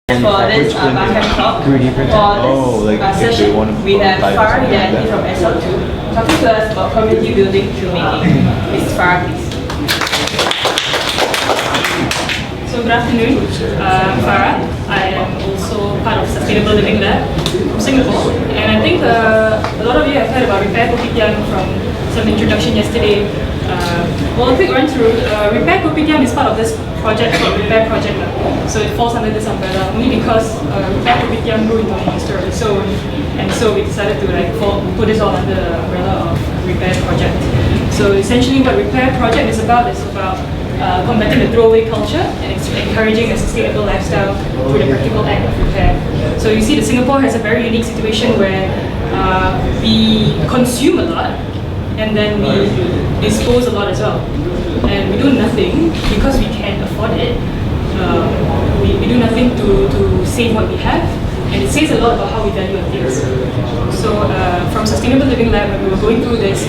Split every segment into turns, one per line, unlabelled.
For this Barcamp talk, for this session, we have Farah from SL2 talking to us about community building through making. Mrs. Farah, please. So good afternoon, I'm Farah. I am also part of Sustainable Living Lab from Singapore, and I think a lot of you have heard about Repair Kopitiam from some introduction yesterday. Well, a quick run through. Repair Kopitiam is part of this project called Repair Project. So it falls under this umbrella only because Repair Kopitiam grew into a monster of its own, and so we decided to put this all under the umbrella of Repair Project. So essentially what Repair Project is about combating the throwaway culture and encouraging a sustainable lifestyle through the practical act of repair. So you see that Singapore has a very unique situation where we consume a lot and then we dispose a lot as well. And we do nothing because we can't afford it. We do nothing to save what we have, and it says a lot about how we value our things. So from Sustainable Living Lab, when we were going through this,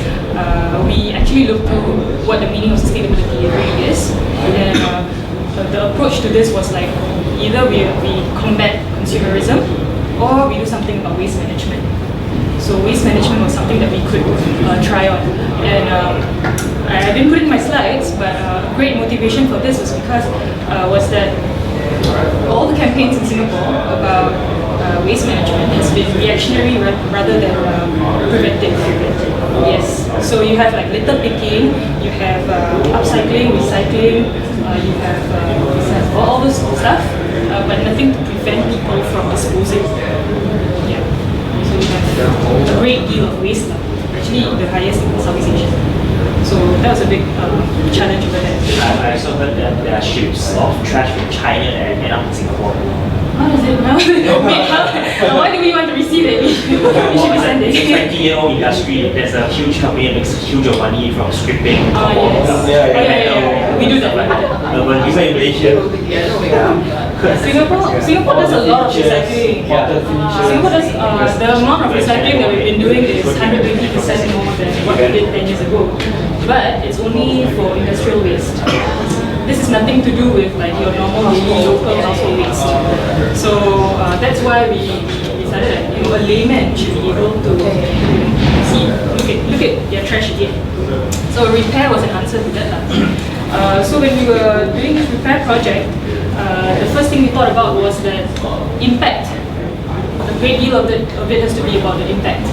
we actually looked through what the meaning of sustainability really is. And the approach to this was like, either we combat consumerism or we do something about waste management. So waste management was something that we could try on. And I didn't put it in my slides, but a great motivation for this was that all the campaigns in Singapore about waste management has been reactionary rather than preventive. Yes. So you have like litter picking, you have upcycling, recycling, you have all this stuff, but nothing to prevent people from disposing. Yeah. So you have a great deal of waste, actually the highest in Southeast Asia. So that was a big challenge over there.
I also heard that there are ships of trash from China and end up in Singapore.
How does it know? Wait, why do we want to receive it? We should be sending.
It's a 20-year-old industry. There's a huge company that makes huge money from stripping.
Yes. We do that.
But even in Malaysia.
Singapore does a lot of recycling. Singapore does, the amount of recycling that we've been doing is 120% more than what we did 10 years ago. But it's only for industrial waste. This is nothing to do with like your normal daily local household waste. So that's why we decided that a layman should be able to look at their trash again. So repair was an answer to that. So when we were doing this repair project, the first thing we thought about was that impact. A great deal of it has to be about the impact.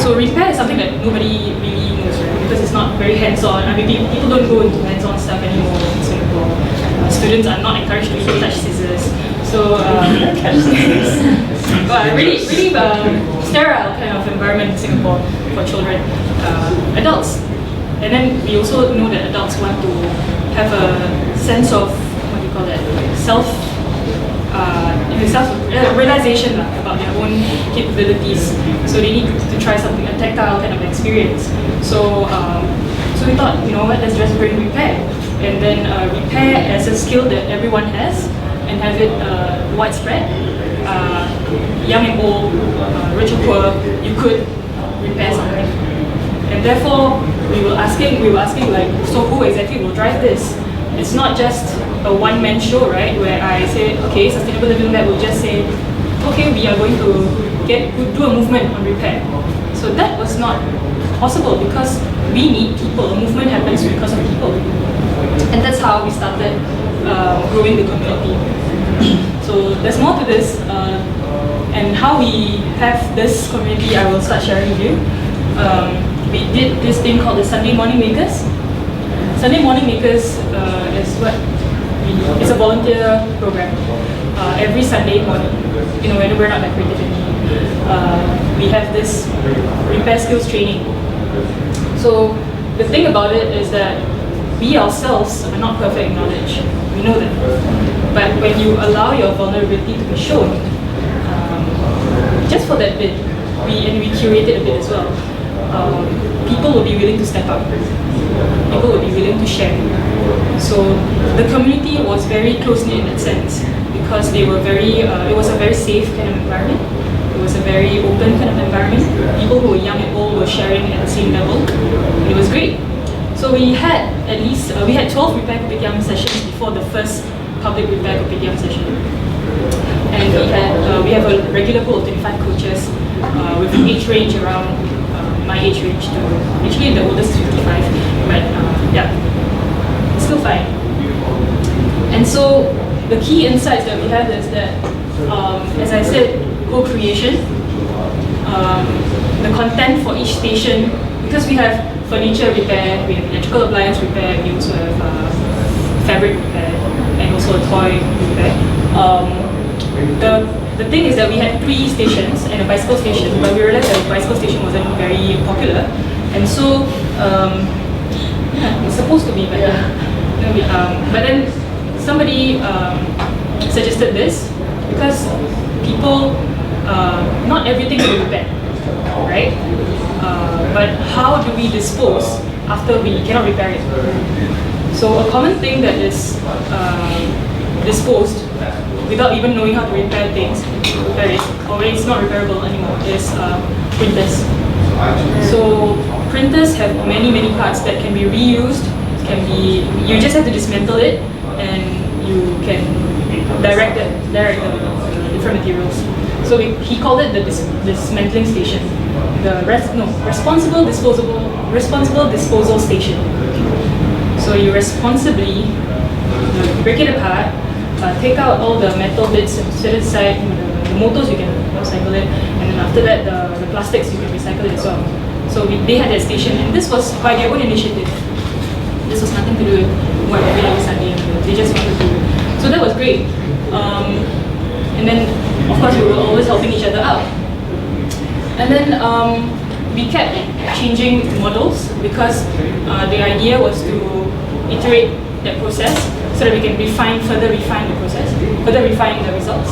So repair is something that nobody really knows, right? Because it's not very hands-on. I mean, people don't go into hands-on stuff anymore in Singapore. Students are not encouraged to even touch scissors. So really sterile kind of environment in Singapore for children, adults. And then we also know that adults want to have a sense of, what do you call that, realization about their own capabilities. So they need to try something, a tactile kind of experience. So we thought, let's just bring repair. And then repair as a skill that everyone has and have it widespread. Young and old, rich and poor, you could repair something. And therefore, we were asking like, so who exactly will drive this? It's not just a one-man show, right? Where I say, okay, Sustainable Living Lab will just say, okay, we are going to do a movement on repair. So that was not possible because we need people. A movement happens because of people. And that's how we started growing the community. So there's more to this. And how we have this community, I will start sharing with you. We did this thing called the Sunday Morning Makers. Sunday Morning Makers it's a volunteer program. Every Sunday morning, when we're not that creative anymore, we have this repair skills training. So the thing about it is that we ourselves are not perfect in knowledge. We know that. But when you allow your vulnerability to be shown, just for that bit, we curated a bit as well. People will be willing to step up. People will be willing to share. So the community was very close-knit in that sense because they were it was a very safe kind of environment. It was a very open kind of environment. People who were young and old were sharing at the same level. It was great. So we had 12 Repair Kopitiam sessions before the first public repair kopitiam session. And we have a regular pool of 25 coaches with an age range around my age range to actually the oldest is 55, but yeah, it's still fine. And so the key insights that we have is that, as I said, co-creation, the content for each station, because we have furniture repair, we have electrical appliance repair, we also have fabric repair, and also a toy repair. The thing is that we had 3 stations and a bicycle station, but we realized that the bicycle station wasn't very popular, and so yeah, it's supposed to be, but but then somebody suggested this because people, not everything will be repaired, right? But how do we dispose after we cannot repair it? So a common thing that is disposed without even knowing how to repair things, or when it's not repairable anymore, is printers. So printers have many parts that can be reused. You just have to dismantle it, and you can direct the different materials. So he called it the dismantling station, the responsible disposal station. So you responsibly break it apart, take out all the metal bits and set it aside. The motors you can recycle it, and then after that the plastics you can recycle it as well. So they had that station, and this was by their own initiative. This was nothing to do with what every Sunday. They just wanted to do it. So that was great. And then of course we were always helping each other out. And then we kept changing models because the idea was to iterate that process so that we can further refine the process, further refine the results.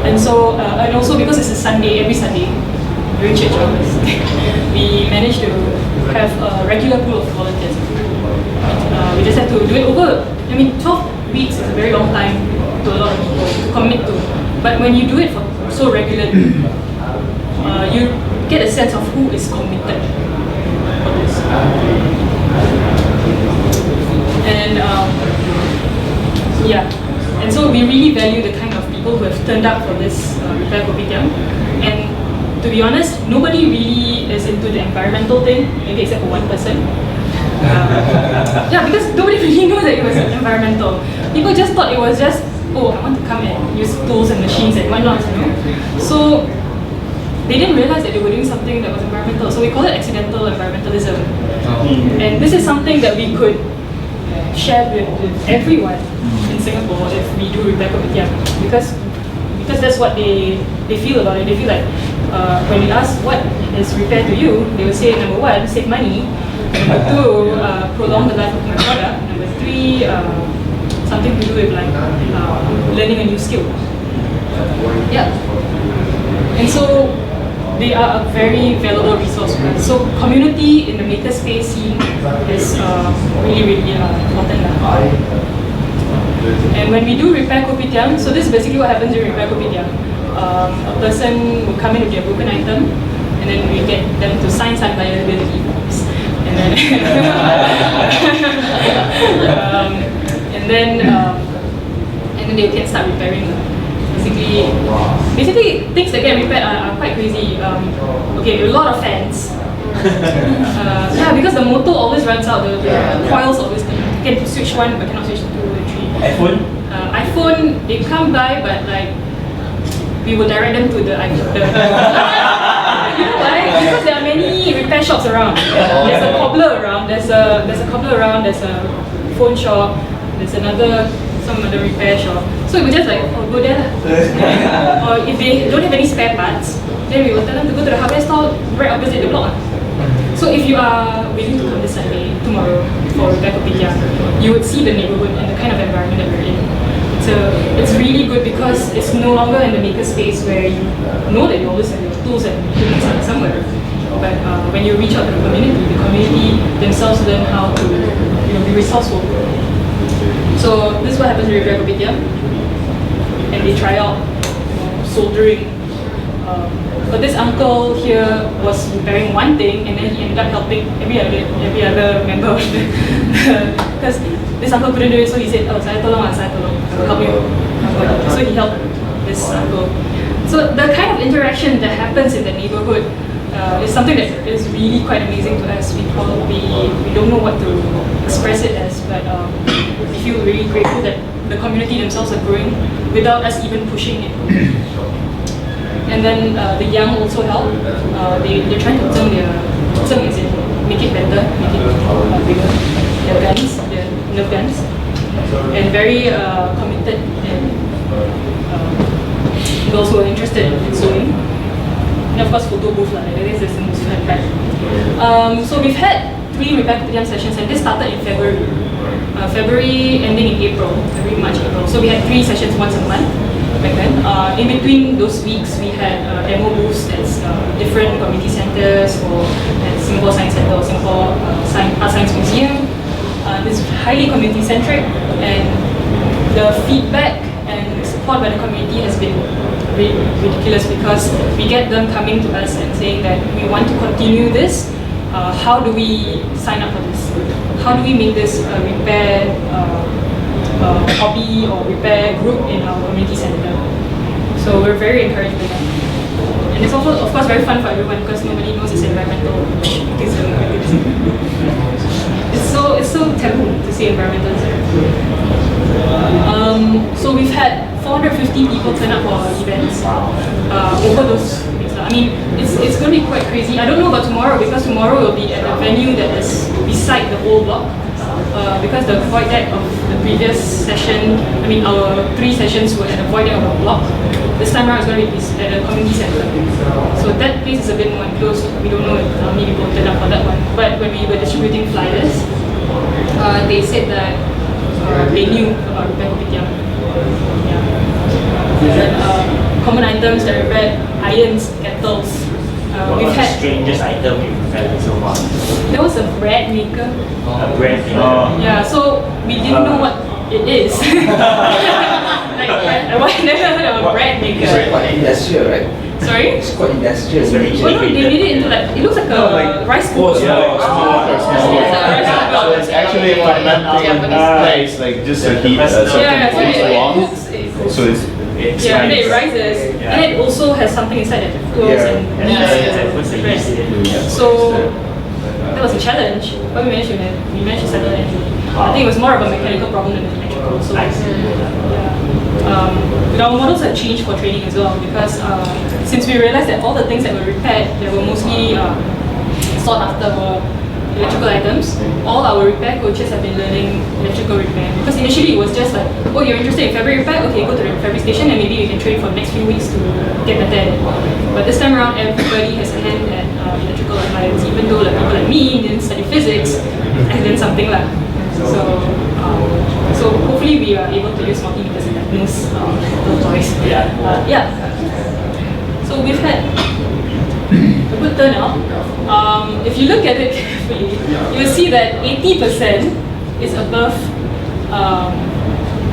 And so, and also because it's a Sunday, every Sunday, during church hours, we managed to have a regular pool of volunteers. We just had to do it over, 12 weeks is a very long time to a lot of people to commit to. But when you do it for so regularly, you get a sense of who is committed for this. And yeah, and so we really value the kind of people who have turned up for this repair kopitiam. And to be honest, nobody really is into the environmental thing, maybe except for one person. Yeah, because nobody really knew that it was environmental. People just thought it was just, oh, I want to come and use tools and machines and whatnot, So they didn't realize that they were doing something that was environmental. So we call it accidental environmentalism. And this is something that we could share with everyone in Singapore if we do repair kopitiam, because that's what they feel about it. They feel like when we ask what is repair to you, they will say number 1, save money, number 2, prolong the life of my product, number 3, something to do with like learning a new skill. Yeah, and so they are a very valuable resource for us. So community in the makerspace scene is really important. And when we do repair kopitiam, so this is basically what happens during repair kopitiam. A person will come in with their broken item, and then we get them to sign some liability forms. And then and then they can start repairing. Basically things that get repaired are quite crazy. Okay, a lot of fans. Yeah, because the motor always runs out, the coils always can switch 1 but cannot switch 2 and 3. iPhone, they come by, but like we will direct them to the iPhone. You know why? Because there are many repair shops around. There's a cobbler around. There's a phone shop. There's some other repair shop. So we just like, go there lah. Or if they don't have any spare parts, then we will tell them to go to the hardware store right opposite the block. So if you are willing to come this Sunday, tomorrow, for repair kopitiam, you would see the neighborhood and the kind of environment that we're in. So it's really good because it's no longer in the maker space where you know that you always have your tools and equipment somewhere. But when you reach out to the community themselves learn how to be resourceful. So this is what happens in repair kopitiam, and they try out soldering. But this uncle here was repairing one thing, and then he ended up helping every other member of because this uncle couldn't do it, so he said, oh, saya tolong, I will help you. So he helped this uncle. So the kind of interaction that happens in the neighborhood is something that is really quite amazing to us. We don't know what to express it as, but we feel really grateful that the community themselves are growing without us even pushing it. And then the young also help. They're trying to turn as in make it better, make it bigger. Their guns, their nerf guns, and very committed and those who are interested in sewing. And of course, photo booth, that is the most fun part. So we've had 3 repair kopitiam sessions, and this started in February. February ending in April, February, March, April. So we had 3 sessions once a month back then. In between those weeks, we had demo booths at different community centres or at Singapore Science Centre or Singapore Art Science Museum. It's highly community centric, and the feedback and support by the community has been ridiculous because we get them coming to us and saying that we want to continue this. How do we sign up for this? How do we make this a repair hobby or repair group in our community center? So we're very encouraged by that. And it's also, of course, very fun for everyone because nobody knows it's environmental activism. It's so taboo to say environmentalism. So we've had 450 people turn up for our events over those weeks. I mean, it's going to be quite crazy. I don't know about tomorrow because tomorrow will be at a venue that is beside the old block. Because the void deck of the previous session, I mean our 3 sessions were at the void deck of our block. This time around it's going to be at a community center. So that place is a bit more enclosed. We don't know how many people turn up for that one. But when we were distributing flyers, they said that they knew about repair kopitiam. Common items that repair: irons, kettles.
We've had the strangest item you've prepared so far.
There was a bread maker.
A bread maker.
Yeah, so we didn't know what it is. I never heard of a bread maker.
It's quite industrial, right?
Sorry?
It's quite industrial.
Well, no, they made it into like, it looks like a rice cooker.
So it's actually fermenting place, like just a heat,
Yeah, so it
long.
cooks.
So it's
Yeah, and then it rises, and it also has something inside that flows and kneads the bread. So that was a challenge, but we managed to settle it. I think it was more of a mechanical problem than an electrical. So our models have changed for training as well because since we realized that all the things that were repaired, they were mostly sought after were electrical items. All our repair coaches have been learning electrical repair because initially it was just like, oh, you're interested in fabric repair? Okay, go to the fabric station and maybe we can train for the next few weeks to get better at it. But this time around, everybody has a hand at electrical appliance, even though like people like me didn't study physics, and then something like. So hopefully we are able to use multimeters and diagnose little toys. So we've had a good turnout. If you look at it carefully, you will see that 80% is above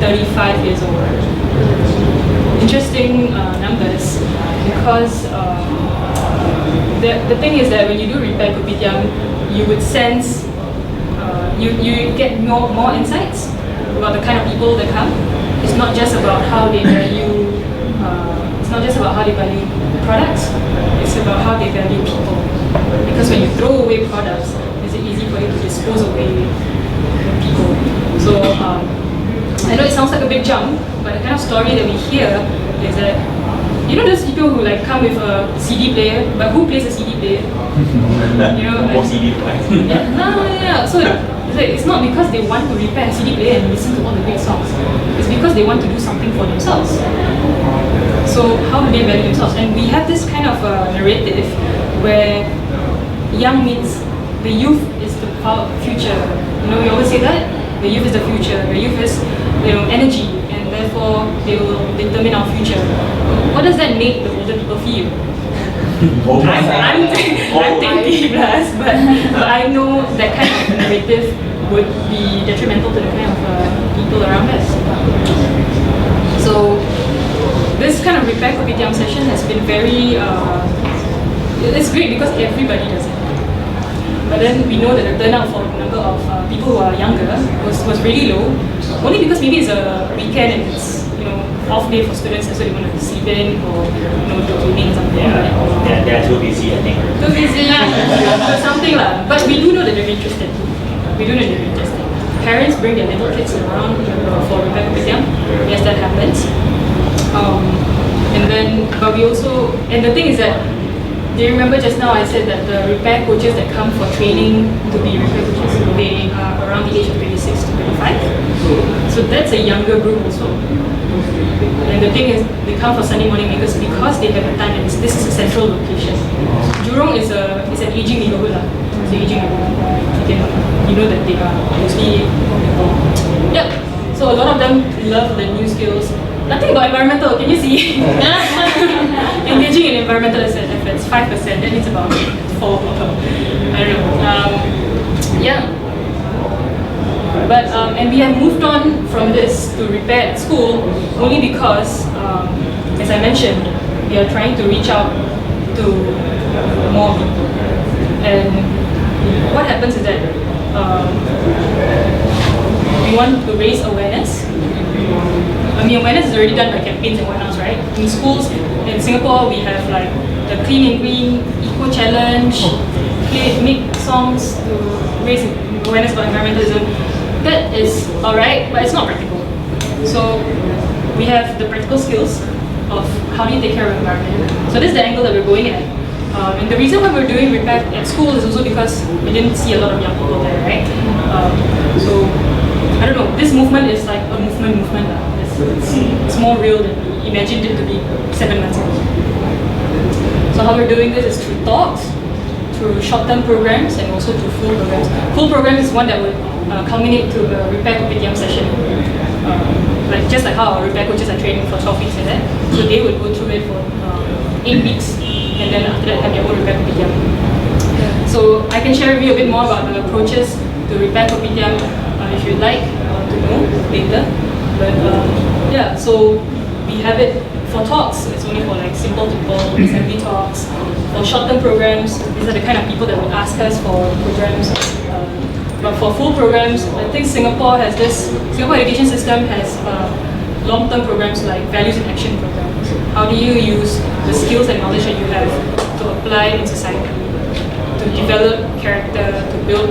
35 years old. Interesting numbers because the thing is that when you do repair kopitiam, you would sense, you get more insights about the kind of people that come. It's not just about how they value. It's not just about how they value products. It's about how they value people. Because when you throw away products, it's easy for you to dispose away people. So I know it sounds like a big jump, but the kind of story that we hear is that you know those people who like come with a CD player, but who plays a CD player? You know,
More CD players.
Yeah. So it's not because they want to repair a CD player and listen to all the great songs. It's because they want to do something for themselves. So how do they value themselves? And we have this kind of narrative where young means the youth is the future. You know, we always say that the youth is the future. The youth is, energy, and therefore they will determine our future. What does that make the older people feel? I'm 20 plus, but I know that kind of narrative would be detrimental to the kind of people around us. So this kind of repair kopitiam session has been very, it's great because everybody does it. but then we know that the turnout for the number of people who are younger was really low, only because maybe it's a weekend and it's off day for students, and so they want to sleep in or do cleaning or something.
They're too busy, I think.
Too busy, or something lah. But we do know that they're interested. We do know they're interested. Parents bring their little kids around for repair kopitiam. Yes, that happens. But we also, and the thing is that, do you remember just now I said that the repair coaches that come for training to be repair coaches, they are around the age of 26 to 25. So that's a younger group also. And the thing is, they come for Sunday morning because they have the time, and this is a central location. Jurong is an aging neighborhood lah. It's an aging neighborhood. You know that they are mostly yep. So a lot of them love the new skills. Nothing about environmental, can you see? Engaging in environmental efforts, 5%, that means about 4 people. I don't know. Yeah. But and we have moved on from this to repair at school only because, as I mentioned, we are trying to reach out to more people. And what happens is that we want to raise awareness. I mean, awareness is already done by campaigns and whatnot, right? In schools in Singapore, we have like the Clean and Green Eco Challenge, make songs to raise awareness about environmentalism. That is alright, but it's not practical. So we have the practical skills of how do you take care of the environment. So this is the angle that we're going at. And the reason why we're doing repair at school is also because we didn't see a lot of young people there, right? So I don't know, this movement is like a movement. It's more real than we imagined it to be 7 months ago. So how we're doing this is through talks, through short-term programs, and also through full programs. Full program is one that would culminate to a repair kopitiam session. Just like how our repair coaches are training for 12 weeks and that. So they would go through it for 8 weeks, and then after that have their own repair kopitiam. So I can share with you a bit more about the approaches to repair kopitiam if you'd like to know later. But yeah, so we have it for talks. It's only for like simple people, assembly talks. For short-term programs, these are the kind of people that would ask us for programs. But for full programs, I think Singapore education system has long-term programs like values in action programs. How do you use the skills and knowledge that you have to apply in society, to develop character, to build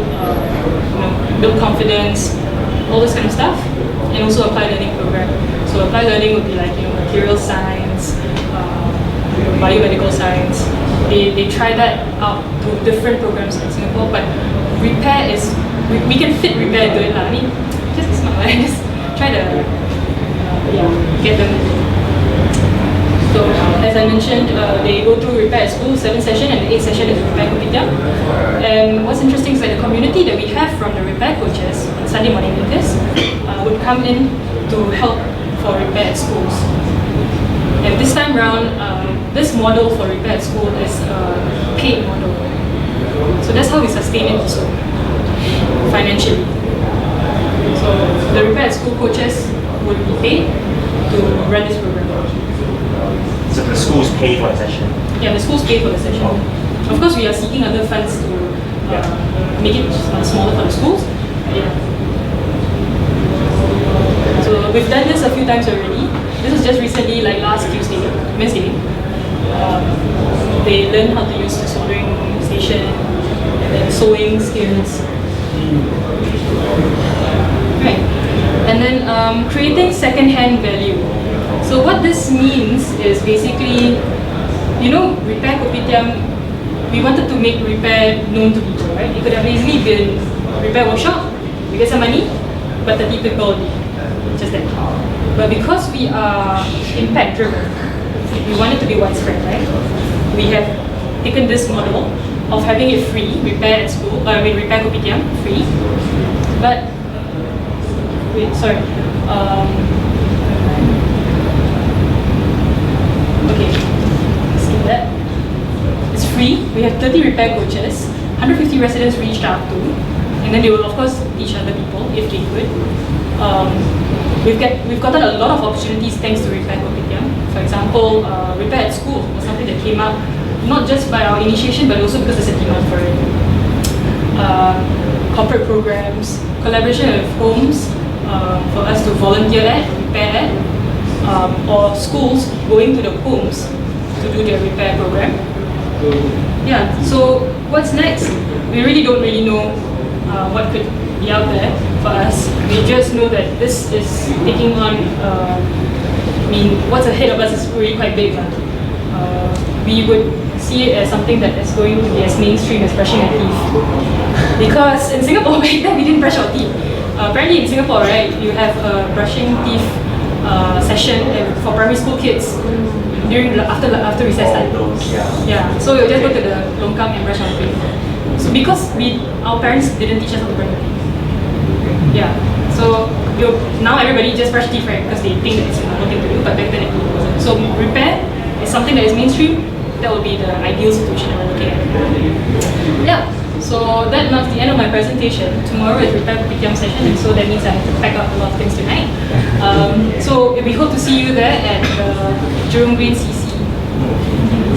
confidence, all this kind of stuff, and also applied learning program. So applied learning would be like material science, biomedical science. They try that out to different programs in Singapore, but repair is we can fit repair into it. I mean, just not like just try to get them. So as I mentioned, they go through repair at school, 7 session, and the 8th session is repair kopitiam. And what's interesting is that the community that we have from the repair coaches, Sunday morning workers, would come in to help for repair at schools. And this time round, this model for repair at school is a paid model. So that's how we sustain it also, financially. So the repair at school coaches would be paid to run this program.
So the schools pay for the session?
Yeah, the schools pay for the session. Of course, we are seeking other funds to make it smaller for the schools. Yeah. So we've done this a few times already. This was just recently, like last Tuesday, Wednesday. They learned how to use the soldering station and then sewing skills. Right. And then creating second-hand value. So what this means is basically, repair kopitiam, we wanted to make repair known to people, right? It could have easily been repair workshop, we get some money, but 30 people, just that. But because we are impact driven, we want it to be widespread, right? We have taken this model of having it free, repair at school, repair kopitiam, free. But, okay, skip that. It's free. We have 30 repair coaches, 150 residents reached out to, and then they will of course teach other people if they could. We've gotten a lot of opportunities thanks to repair kopitiam. For example, repair at school was something that came up not just by our initiation but also because there's a demand for it. corporate programs, collaboration with homes for us to volunteer at, repair at, or schools going to the homes to do their repair program. Yeah, so what's next? We really don't really know what could be out there for us. We just know that this is taking on, I mean, what's ahead of us is really quite big. We would see it as something that is going to be as mainstream as brushing our teeth. Because in Singapore, back then we didn't brush our teeth. Apparently in Singapore, right, you have a brushing teeth session for primary school kids during after recess time. Yeah, so we'll just go to the longkang and brush our teeth. So because our parents didn't teach us how to brush our teeth. Yeah, so now everybody just brush teeth, right? Because they think that it's a normal thing to do, but back then it wasn't. So repair is something that is mainstream. That would be the ideal situation that we're looking at. Yeah, so that marks the end of my presentation. Tomorrow is repair kopitiam session, and so that means I have to pack up a lot of things tonight. So we hope to see you there at Jurong Green CC.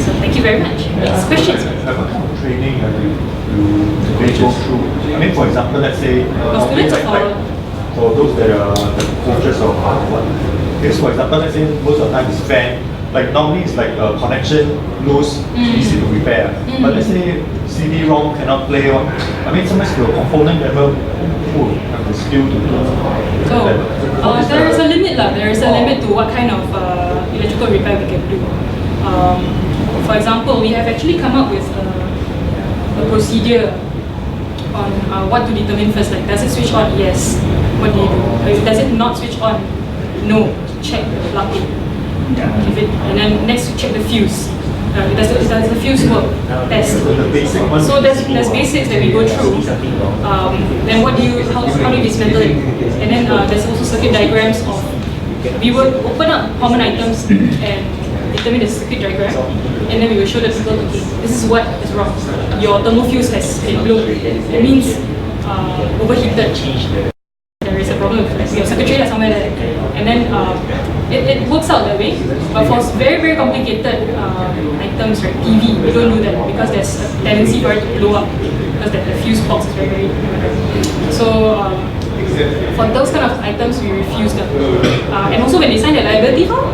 So thank you very much. Next questions.
What kind of training they go through? I mean, for example, let's say
students or
for those that are the coaches or what. Because for example, let's say most of the time it's fan. Like normally it's like a connection loose, easy to repair. But let's say CD-ROM cannot play on. I mean, sometimes the component level who have the skill to do that.
There is a limit lah. There is a limit to what kind of electrical repair we can do. For example, we have actually come up with a procedure on what to determine first. Like, does it switch on? Yes. What do you do? Does it not switch on? No. Check the plug in. And then next to check the fuse. Does the fuse work? Test. So there's basics that we go through. Then how do you dismantle it? And then there's also circuit diagrams of. We will open up common items and determine the circuit diagram, and then we will show the people, okay, this is what is wrong. Your thermal fuse has been blown. It means overheated. There is a problem with your circuitry somewhere there, and then it works out that way. But for very very complicated items, right, TV, we don't do that because there's a tendency for it to blow up because the fuse box is very so. For those kind of items, we refuse them. And also when they sign their liability form,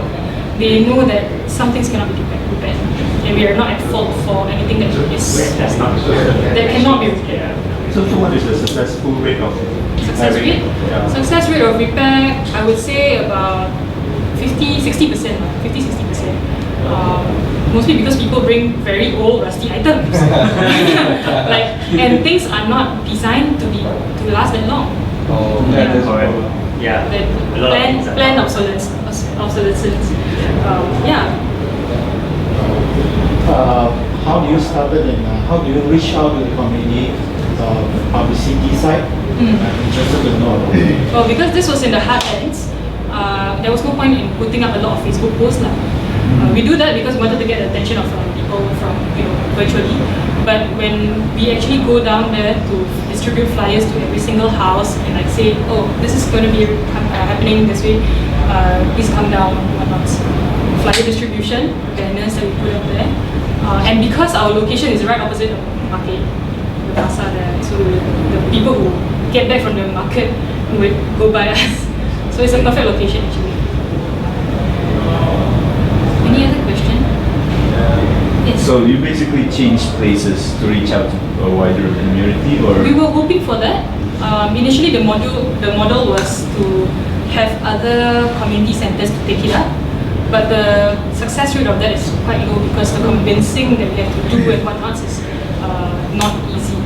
they know that some things cannot be repaired, and we are not at fault for anything that cannot be repaired.
So what is the successful rate of
success rate? Yeah. Success rate of repair, I would say about 50-60%. Mostly because people bring very old rusty items, and things are not designed to last that long.
That is correct.
Yeah.
Planned obsolescence.
How do you started and how do you reach out to the community, publicity side? I'm interested to know.
Well, because this was in the hard ends, there was no point in putting up a lot of Facebook posts. We do that because we wanted to get the attention of people from virtually. But when we actually go down there to distribute flyers to every single house and like say, oh, this is going to be happening this way, please come down and whatnot. Flyer distribution, banners that we put up there. And because our location is right opposite the market, the pasar there, so the people who get back from the market would go by us. So it's a perfect location actually. Any other question? Yes.
So you basically change places to reach out to a wider community, or?
We were hoping for that. Initially the model was to have other community centers to take it up. But the success rate of that is quite low because the convincing that we have to do and whatnot is not easy.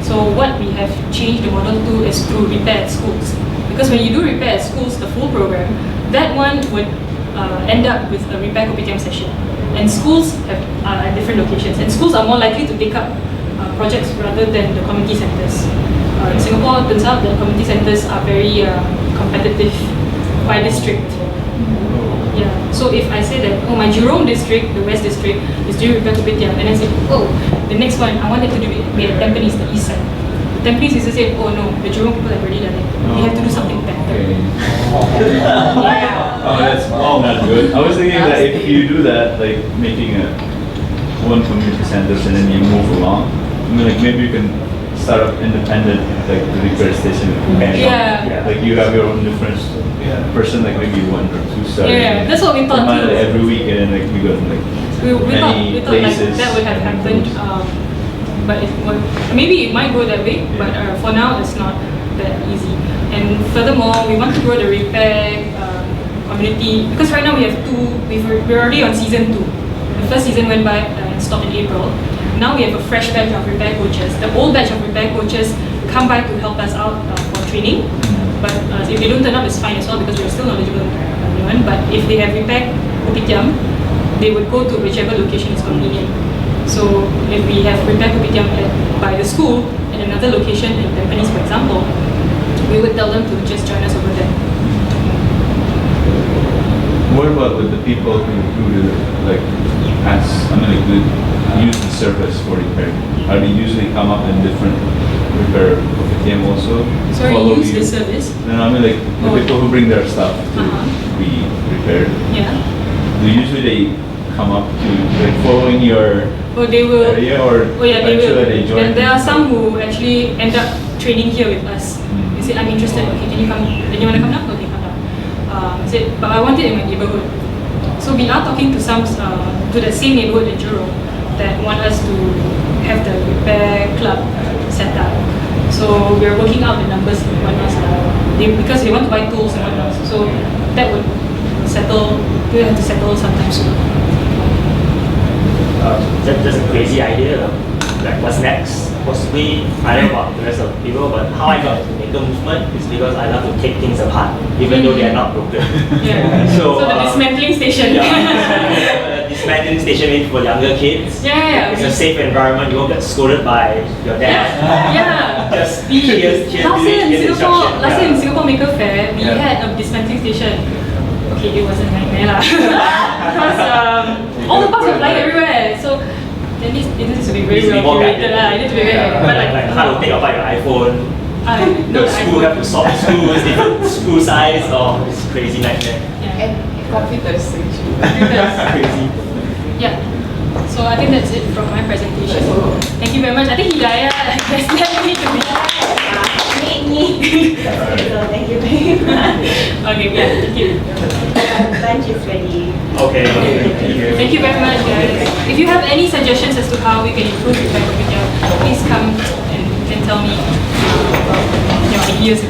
So what we have changed the model to is through repair at schools. Because when you do repair at schools, the full program, that one would end up with a repair kopitiam session. And schools have at different locations. And schools are more likely to take up projects rather than the community centers. In Singapore, it turns out that community centers are very competitive by district. Yeah. So if I say that, oh, my Jurong district, the West district, is doing repair kopitiam, and I say, oh, the next one, I want it to be at Tampines, the East side. Tampines is to say, oh no, the Jurong people have already done it. We have to do something better.
Oh, that's not good. I was thinking that if you do that, like making one community centers and then you move along, I mean, like maybe you can start up independent like repair station repair shop.
Yeah.
Like you have your own different person, like maybe 1 or 2 stars.
Yeah, that's what we thought
Like,
too.
every week, and then like we got like
we thought like
places.
that would have happened, but maybe it might go that way. But for now, it's not that easy. And furthermore, we want to grow the repair community because right now we have we're already on season 2. The first season went by and stopped in April. Now we have a fresh batch of repair coaches. The old batch of repair coaches come by to help us out for training. But if they don't turn up, it's fine as well because we're still knowledgeable. But if they have repair kopitiam, they would go to whichever location is convenient. So if we have repair kopitiam by the school in another location in Tampines, for example, we would tell them to just join us over there.
What about with the people who like use the service for repair? Are they usually come up in different repair kopitiam also?
Sorry,
Follow
use
you?
the service?
No, I mean like the
Oh.
people who bring their stuff to be repaired.
Yeah.
Do usually they come up to like following your
Oh, they will.
area, or
Oh yeah, they will.
eventually they join?
There are some who actually end up training here with us.
Mm.
They say, I'm interested. Okay, can you come? Then you want to come down? Okay, come down. I said, but I want it in my neighborhood. So we are talking to some to the same neighborhood in Jurong that want us to have the repair club set up. So we're working out the numbers and whatnot. Because they want to buy tools and whatnot. So that would settle. We have to settle sometime soon.
That's a crazy idea. Like what's next? Possibly, I don't know about the rest of the people, but how I got to make a movement is because I love to take things apart, even though they are not broken.
Yeah.
So,
So the dismantling station.
Yeah, dismantling station means for younger kids.
Yeah.
It's a safe environment. You won't get scolded by your dad.
Yeah.
Just
We,
here's
last year in
here's
Singapore,
instruction.
last year in
Yeah.
Singapore Maker Fair, we had a dismantling station. Okay, it was a nightmare lah. Because all the parts were flying everywhere. So then this needs to be very
Needs to be
well
more
curated
guided.
lah. It needs to be very but
Like how to take apart your iPhone.
no,
The school have to solve screws, different screw size, or it's crazy nightmare.
Yeah.
And computers actually.
Computers.
Crazy.
Yeah. So I think that's it from my presentation. Thank you very much. I think Hidayah has left me to be.
So thank you very much.
Okay, yeah, thank you.
Lunch is ready.
Okay.
Thank you very much, guys. If you have any suggestions as to how we can improve repair kopitiam, please come and you can tell me your ideas.